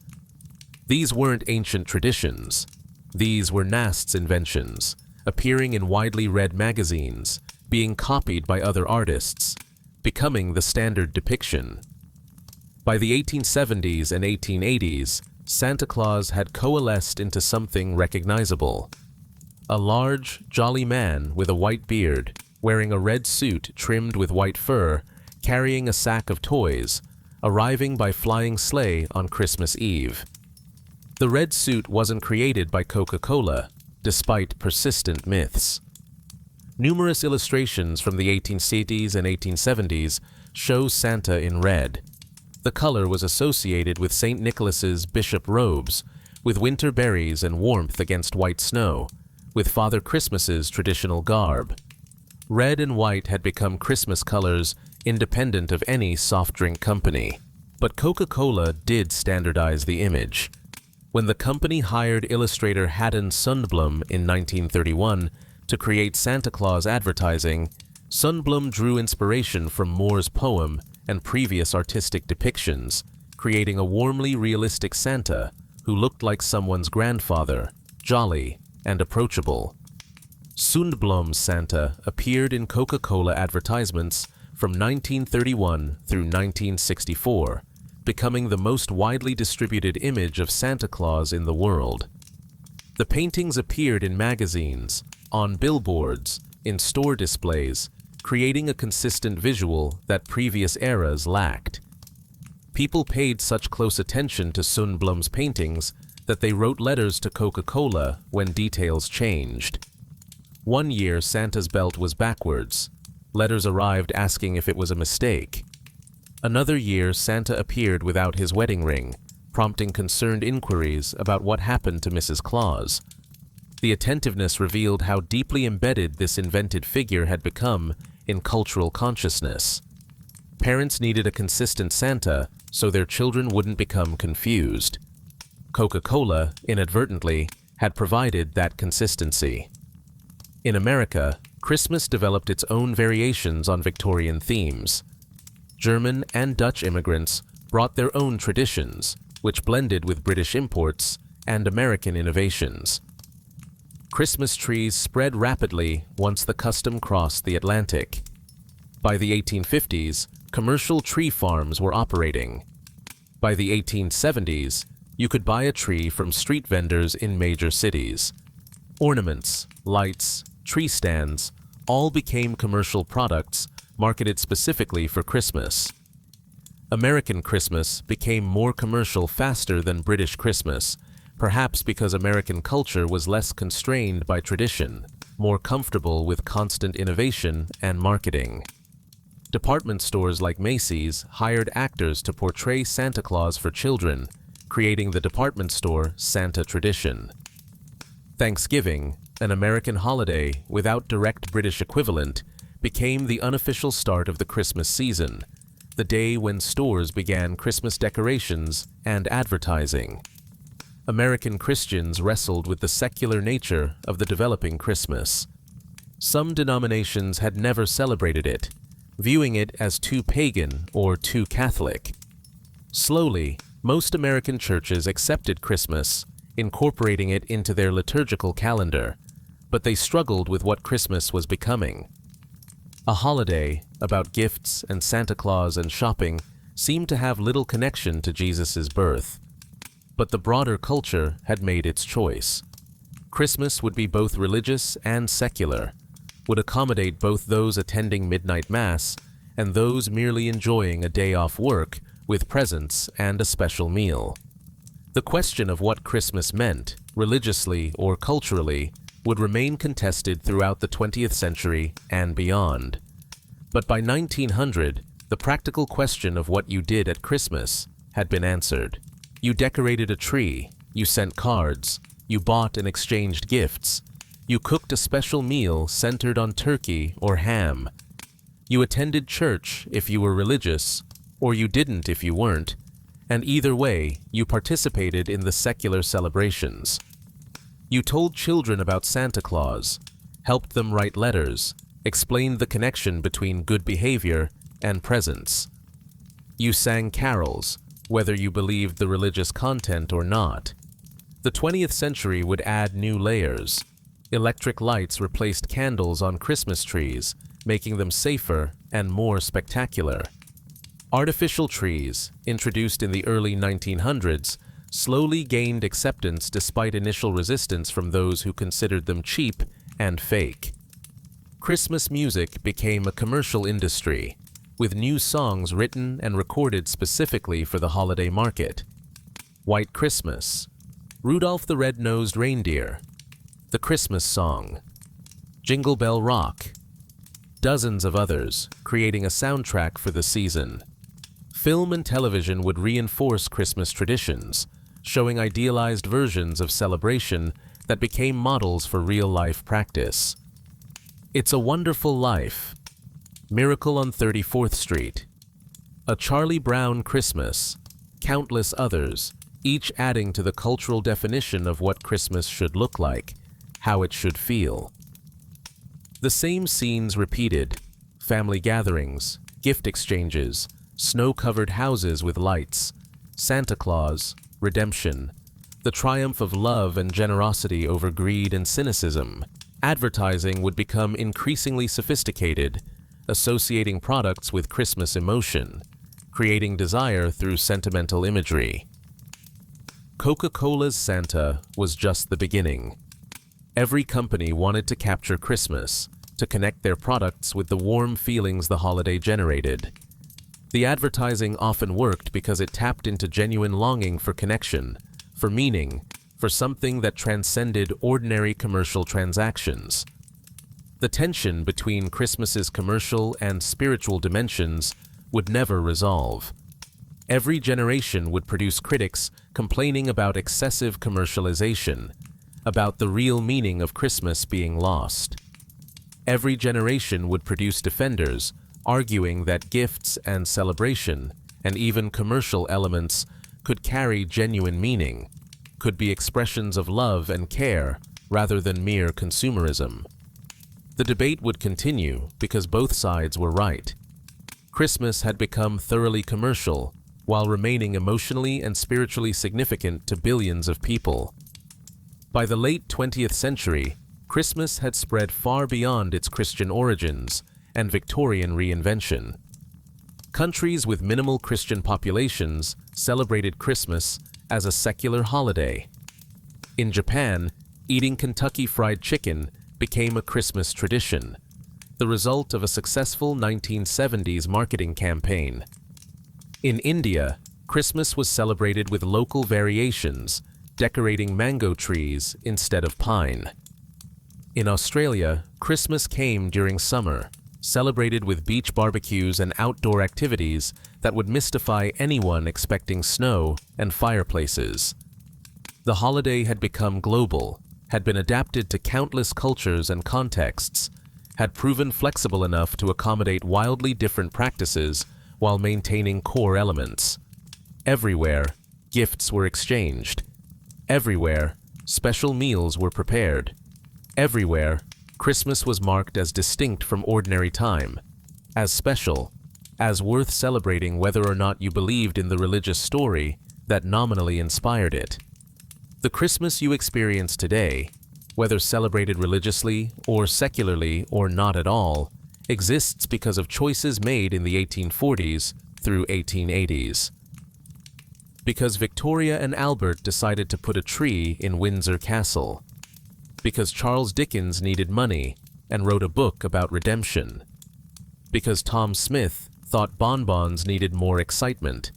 Speaker 1: These weren't ancient traditions. These were Nast's inventions, appearing in widely read magazines, being copied by other artists, becoming the standard depiction. By the 1870s and 1880s, Santa Claus had coalesced into something recognizable. A large, jolly man with a white beard, wearing a red suit trimmed with white fur, carrying a sack of toys, arriving by flying sleigh on Christmas Eve. The red suit wasn't created by Coca-Cola, despite persistent myths. Numerous illustrations from the 1860s and 1870s show Santa in red. The color was associated with St. Nicholas's bishop robes, with winter berries and warmth against white snow, with Father Christmas's traditional garb. Red and white had become Christmas colors independent of any soft drink company. But Coca-Cola did standardize the image. When the company hired illustrator Haddon Sundblom in 1931 to create Santa Claus advertising, Sundblom drew inspiration from Moore's poem and previous artistic depictions, creating a warmly realistic Santa who looked like someone's grandfather, jolly and approachable. Sundblom's Santa appeared in Coca-Cola advertisements from 1931 through 1964, becoming the most widely distributed image of Santa Claus in the world. The paintings appeared in magazines, on billboards, in store displays, creating a consistent visual that previous eras lacked. People paid such close attention to Sundblom's paintings that they wrote letters to Coca-Cola when details changed. One year, Santa's belt was backwards. Letters arrived asking if it was a mistake. Another year, Santa appeared without his wedding ring, prompting concerned inquiries about what happened to Mrs. Claus. The attentiveness revealed how deeply embedded this invented figure had become in cultural consciousness. Parents needed a consistent Santa so their children wouldn't become confused. Coca-Cola, inadvertently, had provided that consistency. In America, Christmas developed its own variations on Victorian themes. German and Dutch immigrants brought their own traditions, which blended with British imports and American innovations. Christmas trees spread rapidly once the custom crossed the Atlantic. By the 1850s, commercial tree farms were operating. By the 1870s, you could buy a tree from street vendors in major cities. Ornaments, lights, tree stands, all became commercial products marketed specifically for Christmas. American Christmas became more commercial faster than British Christmas, perhaps because American culture was less constrained by tradition, more comfortable with constant innovation and marketing. Department stores like Macy's hired actors to portray Santa Claus for children, creating the department store Santa tradition. Thanksgiving, an American holiday without direct British equivalent, became the unofficial start of the Christmas season, the day when stores began Christmas decorations and advertising. American Christians wrestled with the secular nature of the developing Christmas. Some denominations had never celebrated it, viewing it as too pagan or too Catholic. Slowly, most American churches accepted Christmas, incorporating it into their liturgical calendar, but they struggled with what Christmas was becoming. A holiday about gifts and Santa Claus and shopping seemed to have little connection to Jesus' birth. But the broader culture had made its choice. Christmas would be both religious and secular, would accommodate both those attending midnight mass and those merely enjoying a day off work with presents and a special meal. The question of what Christmas meant, religiously or culturally, would remain contested throughout the 20th century and beyond. But by 1900, the practical question of what you did at Christmas had been answered. You decorated a tree, you sent cards, you bought and exchanged gifts, you cooked a special meal centered on turkey or ham. You attended church if you were religious, or you didn't if you weren't, and either way, you participated in the secular celebrations. You told children about Santa Claus, helped them write letters, explained the connection between good behavior and presents. You sang carols, whether you believed the religious content or not. The 20th century would add new layers. Electric lights replaced candles on Christmas trees, making them safer and more spectacular. Artificial trees, introduced in the early 1900s, slowly gained acceptance despite initial resistance from those who considered them cheap and fake. Christmas music became a commercial industry, with new songs written and recorded specifically for the holiday market. White Christmas, Rudolph the Red-Nosed Reindeer, The Christmas Song, Jingle Bell Rock, dozens of others, creating a soundtrack for the season. Film and television would reinforce Christmas traditions, showing idealized versions of celebration that became models for real-life practice. It's a Wonderful Life, Miracle on 34th Street, A Charlie Brown Christmas, countless others, each adding to the cultural definition of what Christmas should look like, how it should feel. The same scenes repeated: family gatherings, gift exchanges, snow-covered houses with lights, Santa Claus, redemption, the triumph of love and generosity over greed and cynicism. Advertising would become increasingly sophisticated, associating products with Christmas emotion, creating desire through sentimental imagery. Coca-Cola's Santa was just the beginning. Every company wanted to capture Christmas, to connect their products with the warm feelings the holiday generated. The advertising often worked because it tapped into genuine longing for connection, for meaning, for something that transcended ordinary commercial transactions. The tension between Christmas's commercial and spiritual dimensions would never resolve. Every generation would produce critics complaining about excessive commercialization, about the real meaning of Christmas being lost. Every generation would produce defenders arguing that gifts and celebration, and even commercial elements, could carry genuine meaning, could be expressions of love and care rather than mere consumerism. The debate would continue because both sides were right. Christmas had become thoroughly commercial while remaining emotionally and spiritually significant to billions of people. By the late 20th century, Christmas had spread far beyond its Christian origins and Victorian reinvention. Countries with minimal Christian populations celebrated Christmas as a secular holiday. In Japan, eating Kentucky Fried Chicken became a Christmas tradition, the result of a successful 1970s marketing campaign. In India, Christmas was celebrated with local variations, decorating mango trees instead of pine. In Australia, Christmas came during summer, celebrated with beach barbecues and outdoor activities that would mystify anyone expecting snow and fireplaces. The holiday had become global, had been adapted to countless cultures and contexts, had proven flexible enough to accommodate wildly different practices while maintaining core elements. Everywhere, gifts were exchanged. Everywhere, special meals were prepared. Everywhere, Christmas was marked as distinct from ordinary time, as special, as worth celebrating whether or not you believed in the religious story that nominally inspired it. The Christmas you experience today, whether celebrated religiously or secularly or not at all, exists because of choices made in the 1840s through 1880s. Because Victoria and Albert decided to put a tree in Windsor Castle. Because Charles Dickens needed money and wrote a book about redemption. Because Tom Smith thought bonbons needed more excitement.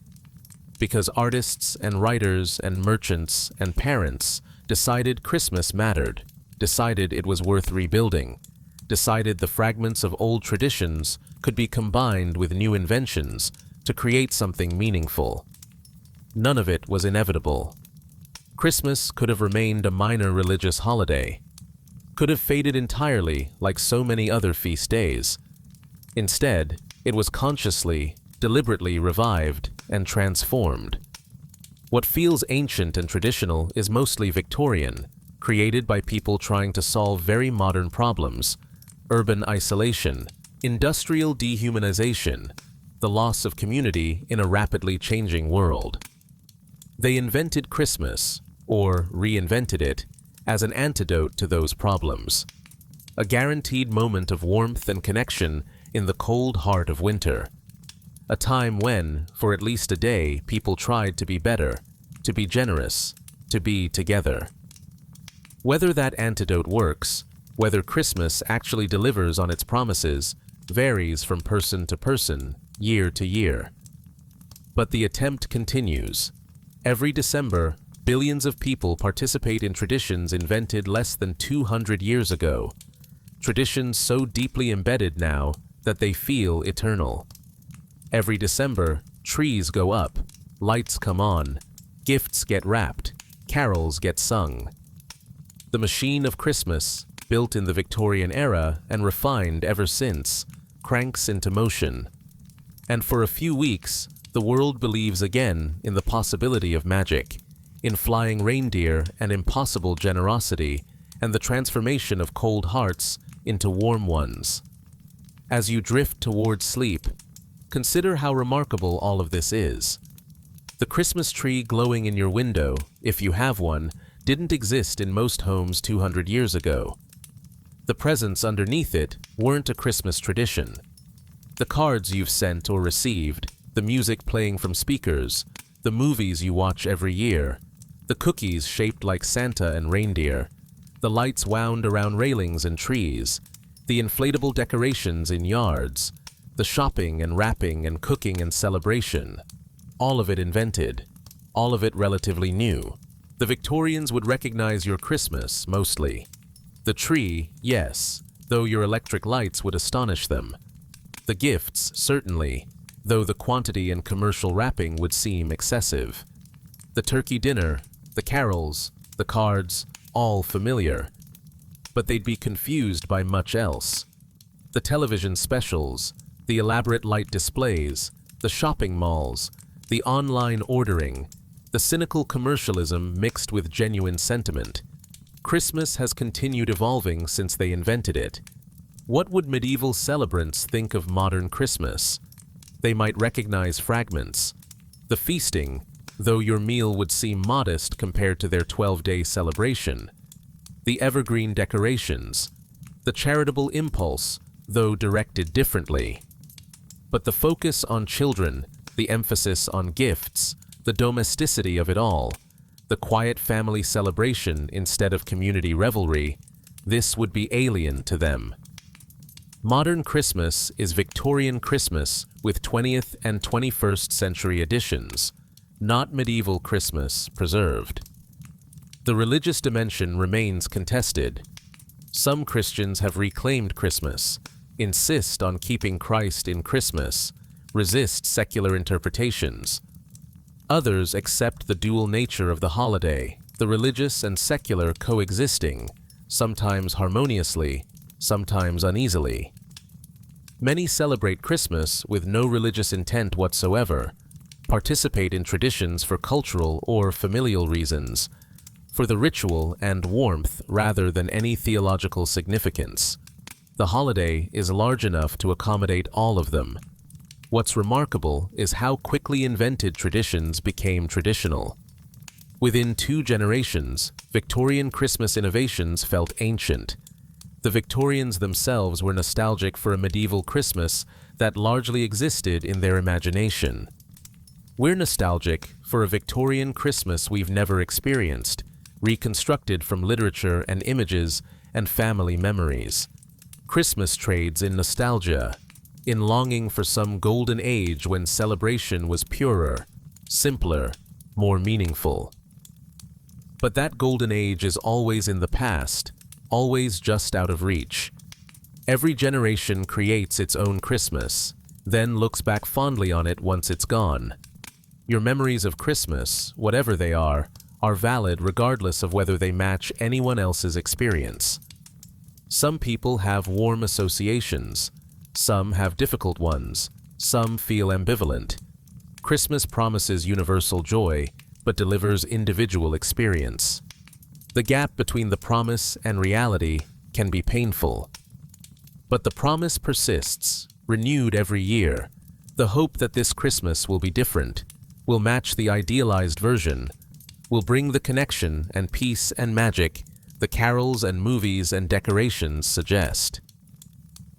Speaker 1: Because artists and writers and merchants and parents decided Christmas mattered, decided it was worth rebuilding, decided the fragments of old traditions could be combined with new inventions to create something meaningful. None of it was inevitable. Christmas could have remained a minor religious holiday, could have faded entirely like so many other feast days. Instead, it was consciously, deliberately revived and transformed. What feels ancient and traditional is mostly Victorian, created by people trying to solve very modern problems: urban isolation, industrial dehumanization, the loss of community in a rapidly changing world. They invented Christmas, or reinvented it, as an antidote to those problems. A guaranteed moment of warmth and connection in the cold heart of winter. A time when, for at least a day, people tried to be better, to be generous, to be together. Whether that antidote works, whether Christmas actually delivers on its promises, varies from person to person, year to year. But the attempt continues. Every December, billions of people participate in traditions invented less than 200 years ago. Traditions so deeply embedded now that they feel eternal. Every December, trees go up, lights come on, gifts get wrapped, carols get sung. The machine of Christmas, built in the Victorian era and refined ever since, cranks into motion. And for a few weeks, the world believes again in the possibility of magic, in flying reindeer and impossible generosity, and the transformation of cold hearts into warm ones. As you drift towards sleep, consider how remarkable all of this is. The Christmas tree glowing in your window, if you have one, didn't exist in most homes 200 years ago. The presents underneath it weren't a Christmas tradition. The cards you've sent or received, the music playing from speakers, the movies you watch every year, the cookies shaped like Santa and reindeer, the lights wound around railings and trees, the inflatable decorations in yards, the shopping and wrapping and cooking and celebration, all of it invented, all of it relatively new. The Victorians would recognize your Christmas, mostly. The tree, yes, though your electric lights would astonish them. The gifts, certainly, though the quantity and commercial wrapping would seem excessive. The turkey dinner, the carols, the cards, all familiar. But they'd be confused by much else. The television specials, the elaborate light displays, the shopping malls, the online ordering, the cynical commercialism mixed with genuine sentiment. Christmas has continued evolving since they invented it. What would medieval celebrants think of modern Christmas? They might recognize fragments. The feasting, though your meal would seem modest compared to their 12-day celebration. The evergreen decorations. The charitable impulse, though directed differently. But the focus on children, the emphasis on gifts, the domesticity of it all, the quiet family celebration instead of community revelry, this would be alien to them. Modern Christmas is Victorian Christmas with 20th and 21st century additions, not medieval Christmas preserved. The religious dimension remains contested. Some Christians have reclaimed Christmas, insist on keeping Christ in Christmas, resist secular interpretations. Others accept the dual nature of the holiday, the religious and secular coexisting, sometimes harmoniously, sometimes uneasily. Many celebrate Christmas with no religious intent whatsoever, participate in traditions for cultural or familial reasons, for the ritual and warmth rather than any theological significance. The holiday is large enough to accommodate all of them. What's remarkable is how quickly invented traditions became traditional. Within 2 generations, Victorian Christmas innovations felt ancient. The Victorians themselves were nostalgic for a medieval Christmas that largely existed in their imagination. We're nostalgic for a Victorian Christmas we've never experienced, reconstructed from literature and images and family memories. Christmas trades in nostalgia, in longing for some golden age when celebration was purer, simpler, more meaningful. But that golden age is always in the past, always just out of reach. Every generation creates its own Christmas, then looks back fondly on it once it's gone. Your memories of Christmas, whatever they are valid regardless of whether they match anyone else's experience. Some people have warm associations, some have difficult ones, some feel ambivalent. Christmas promises universal joy, but delivers individual experience. The gap between the promise and reality can be painful. But the promise persists, renewed every year. The hope that this Christmas will be different, will match the idealized version, will bring the connection and peace and magic the carols and movies and decorations suggest.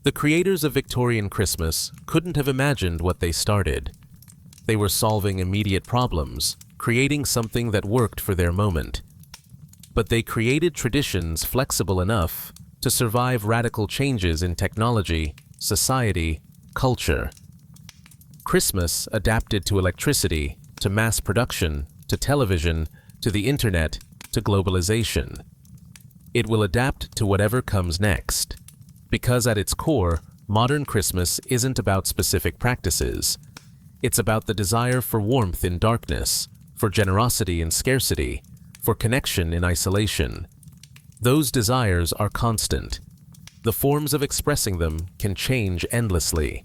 Speaker 1: The creators of Victorian Christmas couldn't have imagined what they started. They were solving immediate problems, creating something that worked for their moment. But they created traditions flexible enough to survive radical changes in technology, society, culture. Christmas adapted to electricity, to mass production, to television, to the internet, to globalization. It will adapt to whatever comes next. Because at its core, modern Christmas isn't about specific practices. It's about the desire for warmth in darkness, for generosity in scarcity, for connection in isolation. Those desires are constant. The forms of expressing them can change endlessly.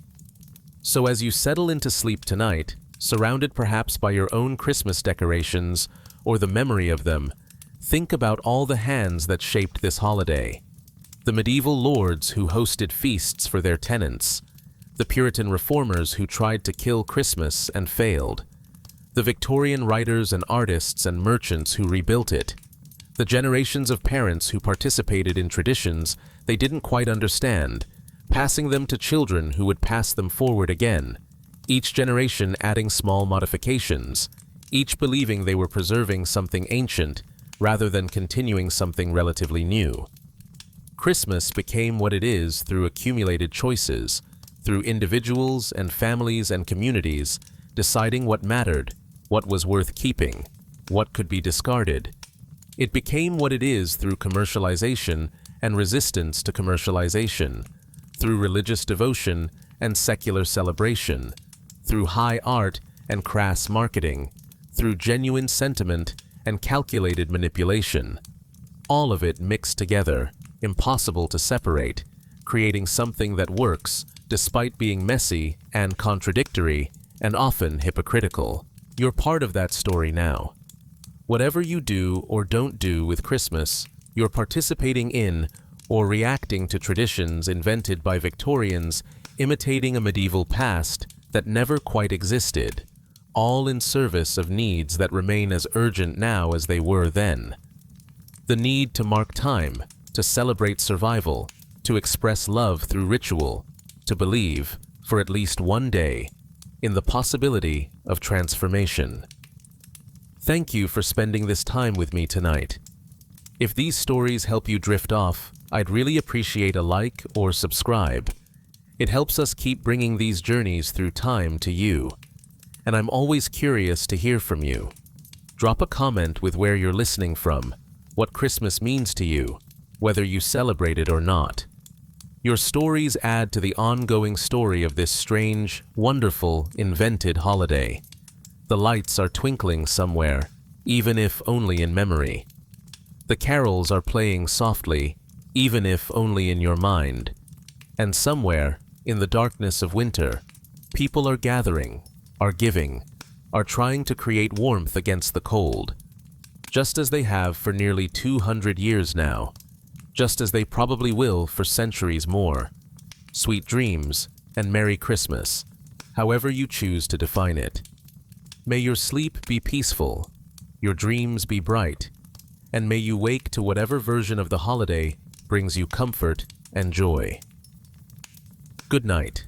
Speaker 1: So as you settle into sleep tonight, surrounded perhaps by your own Christmas decorations or the memory of them, think about all the hands that shaped this holiday. The medieval lords who hosted feasts for their tenants, the Puritan reformers who tried to kill Christmas and failed, the Victorian writers and artists and merchants who rebuilt it, the generations of parents who participated in traditions they didn't quite understand, passing them to children who would pass them forward again, each generation adding small modifications, each believing they were preserving something ancient rather than continuing something relatively new. Christmas became what it is through accumulated choices, through individuals and families and communities deciding what mattered, what was worth keeping, what could be discarded. It became what it is through commercialization and resistance to commercialization, through religious devotion and secular celebration, through high art and crass marketing, through genuine sentiment and calculated manipulation. All of it mixed together, impossible to separate, creating something that works despite being messy and contradictory and often hypocritical. You're part of that story now. Whatever you do or don't do with Christmas, you're participating in or reacting to traditions invented by Victorians imitating a medieval past that never quite existed, all in service of needs that remain as urgent now as they were then. The need to mark time, to celebrate survival, to express love through ritual, to believe, for at least one day, in the possibility of transformation. Thank you for spending this time with me tonight. If these stories help you drift off, I'd really appreciate a like or subscribe. It helps us keep bringing these journeys through time to you. And I'm always curious to hear from you. Drop a comment with where you're listening from, what Christmas means to you, whether you celebrate it or not. Your stories add to the ongoing story of this strange, wonderful, invented holiday. The lights are twinkling somewhere, even if only in memory. The carols are playing softly, even if only in your mind. And somewhere, in the darkness of winter, people are gathering, are giving, are trying to create warmth against the cold. just as they have for nearly 200 years now, just as they probably will for centuries more. Sweet dreams and Merry Christmas, however you choose to define it. May your sleep be peaceful, your dreams be bright, and may you wake to whatever version of the holiday brings you comfort and joy. Good night.